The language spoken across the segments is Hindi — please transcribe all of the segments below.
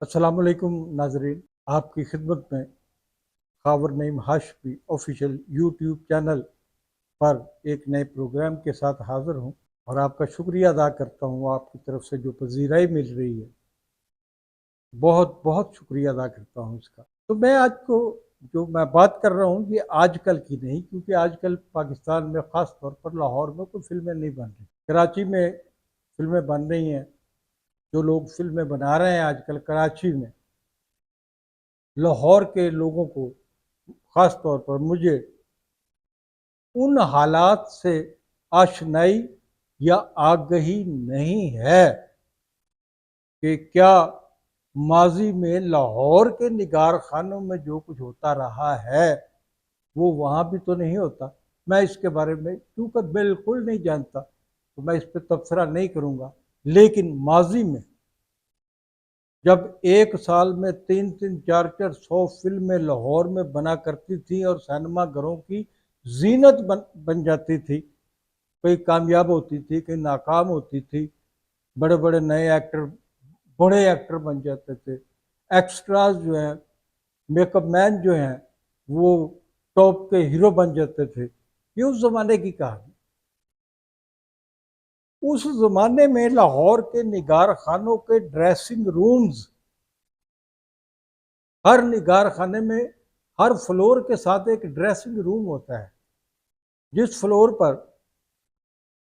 अस्सलामुअलैकुम नाजरीन, आपकी खिदमत में Khawar Naeem Hashmi official YouTube channel पर एक नए प्रोग्राम के साथ हाज़िर हूँ और आपका शुक्रिया अदा करता हूँ। आपकी तरफ से जो पजीराई मिल रही है, बहुत बहुत शुक्रिया अदा करता हूँ इसका। तो मैं आज को जो मैं बात कर रहा हूँ ये आजकल की नहीं, क्योंकि आजकल पाकिस्तान में ख़ास तौर पर लाहौर में कोई फिल्में नहीं बन रही। कराची में फिल्में बन रही हैं, जो लोग फिल्में बना रहे हैं आजकल कराची में, लाहौर के लोगों को ख़ास तौर पर मुझे उन हालात से आशनाई या आगही नहीं है कि क्या माजी में लाहौर के निगार खानों में जो कुछ होता रहा है वो वहाँ भी तो नहीं होता। मैं इसके बारे में क्योंकि बिल्कुल नहीं जानता तो मैं इस पर तबसरा नहीं करूँगा। लेकिन माजी में जब एक साल में 300-400 फिल्में लाहौर में बना करती थी और सिनेमा घरों की जीनत बन जाती थी, कई कामयाब होती थी, कई नाकाम होती थी, बड़े बड़े नए एक्टर बड़े एक्टर बन जाते थे, एक्स्ट्राज जो हैं, मेकअप मैन जो हैं, वो टॉप के हीरो बन जाते थे। ये उस ज़माने की कहानी। उस ज़माने में लाहौर के निगार खानों के ड्रेसिंग रूम्स, हर निगार खाने में हर फ्लोर के साथ एक ड्रेसिंग रूम होता है। जिस फ्लोर पर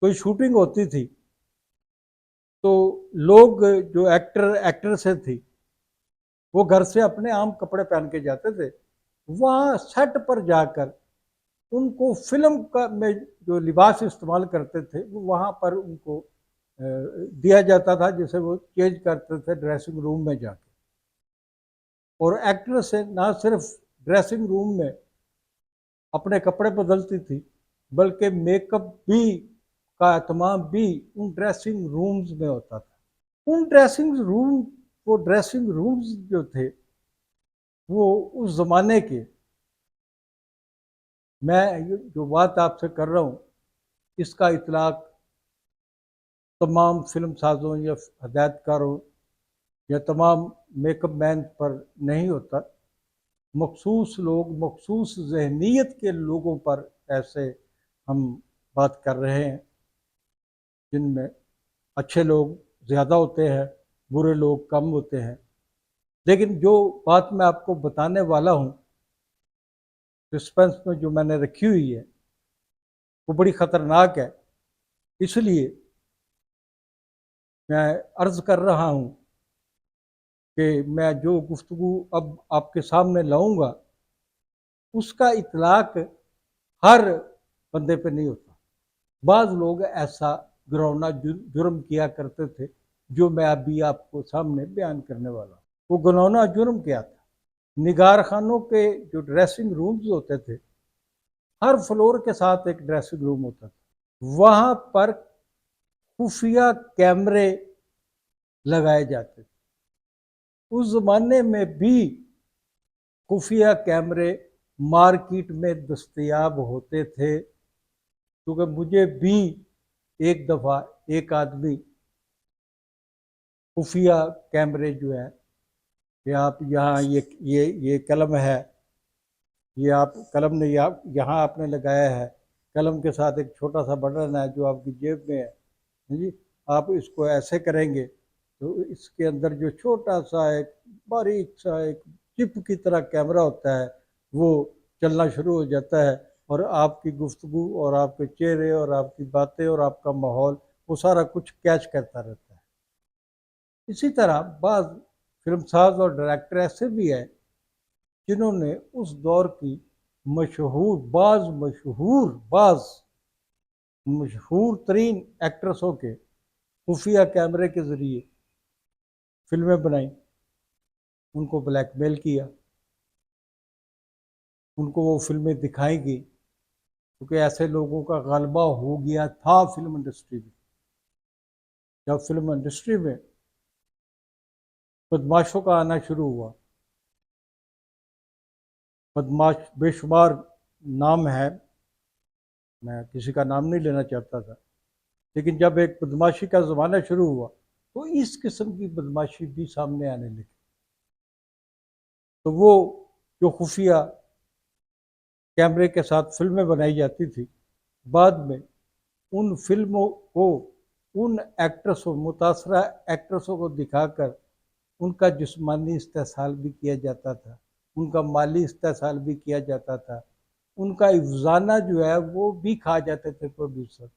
कोई शूटिंग होती थी तो लोग जो एक्टर एक्ट्रेसें थी वो घर से अपने आम कपड़े पहन के जाते थे। वहाँ सेट पर जाकर उनको फिल्म का में जो लिबास इस्तेमाल करते थे वो वहाँ पर उनको दिया जाता था, जिसे वो चेंज करते थे ड्रेसिंग रूम में जाके। और एक्ट्रेस से ना सिर्फ ड्रेसिंग रूम में अपने कपड़े बदलती थी, बल्कि मेकअप भी का एहतमाम भी उन ड्रेसिंग रूम्स में होता था। उन ड्रेसिंग रूम वो ड्रेसिंग रूम्स जो थे वो उस ज़माने के, मैं जो बात आपसे कर रहा हूँ इसका इतलाक तमाम फिल्म साजों या हदायतकारों या तमाम मेकअप मैन पर नहीं होता। मखसूस लोग, मखसूस जहनीत के लोगों पर ऐसे हम बात कर रहे हैं, जिनमें अच्छे लोग ज़्यादा होते हैं, बुरे लोग कम होते हैं। लेकिन जो बात मैं आपको बताने वाला हूँ, सस्पेंस में जो मैंने रखी हुई है, वो बड़ी ख़तरनाक है। इसलिए मैं अर्ज़ कर रहा हूँ कि मैं जो गुफ्तगू अब आपके सामने लाऊंगा उसका इतलाक हर बंदे पे नहीं होता। बाज़ लोग ऐसा घिनौना जुर्म किया करते थे जो मैं अभी आपको सामने बयान करने वाला हूँ। वो घिनौना जुर्म क्या था? निगार खानों के जो ड्रेसिंग रूम्स होते थे, हर फ्लोर के साथ एक ड्रेसिंग रूम होता था। वहाँ पर खुफिया कैमरे लगाए जाते थे। उस ज़माने में भी खुफिया कैमरे मार्केट में दस्तयाब होते थे, क्योंकि मुझे भी एक दफ़ा एक आदमी खुफिया कैमरे जो है कि आप यहाँ ये कलम है, ये आप कलम ने यहाँ आपने लगाया है, कलम के साथ एक छोटा सा बटन है जो आपकी जेब में है जी, आप इसको ऐसे करेंगे तो इसके अंदर जो छोटा सा एक बारीक सा एक चिप की तरह कैमरा होता है वो चलना शुरू हो जाता है और आपकी गुफ्तगू और आपके चेहरे और आपकी बातें और आपका माहौल वो सारा कुछ कैच करता रहता है। इसी तरह बाज़ फिल्मसाज और डायरेक्टर ऐसे भी हैं जिन्होंने उस दौर की बाज़ मशहूर तरीन एक्ट्रेसों के खुफिया कैमरे के ज़रिए फिल्में बनाई, उनको ब्लैकमेल किया, उनको वो फिल्में दिखाई गई, क्योंकि ऐसे लोगों का गलबा हो गया था फिल्म इंडस्ट्री में। जब फिल्म इंडस्ट्री में बदमाशों का आना शुरू हुआ, बदमाश बेशुमार नाम है, मैं किसी का नाम नहीं लेना चाहता था, लेकिन जब एक बदमाशी का ज़माना शुरू हुआ तो इस किस्म की बदमाशी भी सामने आने लगी। तो वो जो खुफिया कैमरे के साथ फिल्में बनाई जाती थी, बाद में उन फिल्मों को उन एक्ट्रेसों, मुतासरा एक्ट्रेसों को दिखाकर उनका जिस्मानी इस्तेसाल भी किया जाता था, उनका माली इस्तेसाल भी किया जाता था, उनका अफजाना जो है वो भी खा जाते थे प्रोड्यूसर।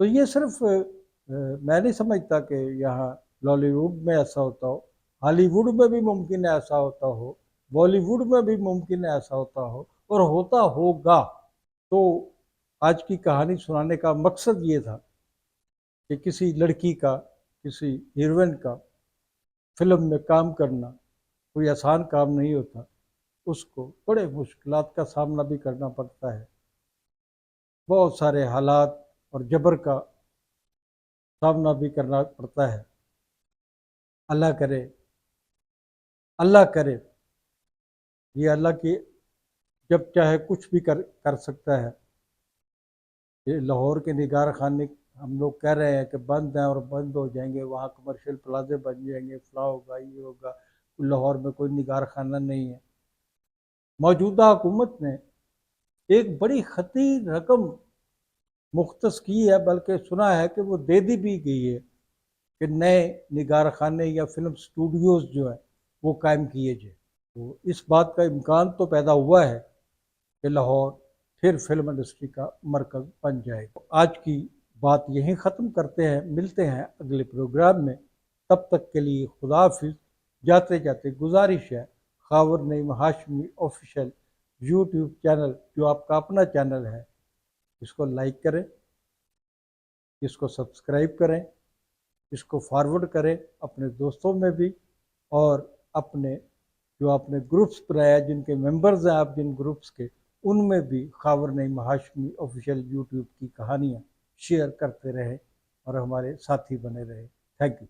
तो ये सिर्फ मैं नहीं समझता कि यहाँ लॉलीवुड में ऐसा होता हो, हॉलीवुड में भी मुमकिन है ऐसा होता हो, बॉलीवुड में भी मुमकिन है ऐसा होता हो, और होता होगा। तो आज की कहानी सुनाने का मकसद ये था कि किसी लड़की का, किसी हीरोइन का फिल्म में काम करना कोई आसान काम नहीं होता, उसको बड़े मुश्किलात का सामना भी करना पड़ता है, बहुत सारे हालात और जबर का सामना भी करना पड़ता है। अल्लाह करे, अल्लाह करे, ये अल्लाह की जब चाहे कुछ भी कर सकता है। ये लाहौर के निगार खाने हम लोग कह रहे हैं कि बंद हैं और बंद हो जाएंगे, वहाँ कमर्शियल प्लाजे बन जाएंगे, फला होगा, ये होगा, लाहौर में कोई निगार खाना नहीं है। मौजूदा हुकूमत ने एक बड़ी खतीर रकम मुख्तस की है, बल्कि सुना है कि वो दे दी भी गई है कि नए निगार खाने या फिल्म स्टूडियोज़ जो है वो कायम किए जाए। तो इस बात का इम्कान तो पैदा हुआ है कि लाहौर फिर फिल्म इंडस्ट्री का मरकज़ बन जाएगा। आज की बात यहीं ख़त्म करते हैं, मिलते हैं अगले प्रोग्राम में। तब तक के लिए खुदा हाफिज़। जाते जाते गुजारिश है, Khawar Naeem Hashmi official YouTube channel जो आपका अपना चैनल है, इसको लाइक करें, इसको सब्सक्राइब करें, इसको फॉरवर्ड करें अपने दोस्तों में भी, और अपने जो आपने ग्रुप्स बनाया, जिनके मेंबर्स हैं आप जिन ग्रुप्स के, उनमें भी खावर नईम हाशमी ऑफिशियल यूट्यूब की कहानियाँ शेयर करते रहें और हमारे साथी बने रहे। Thank you.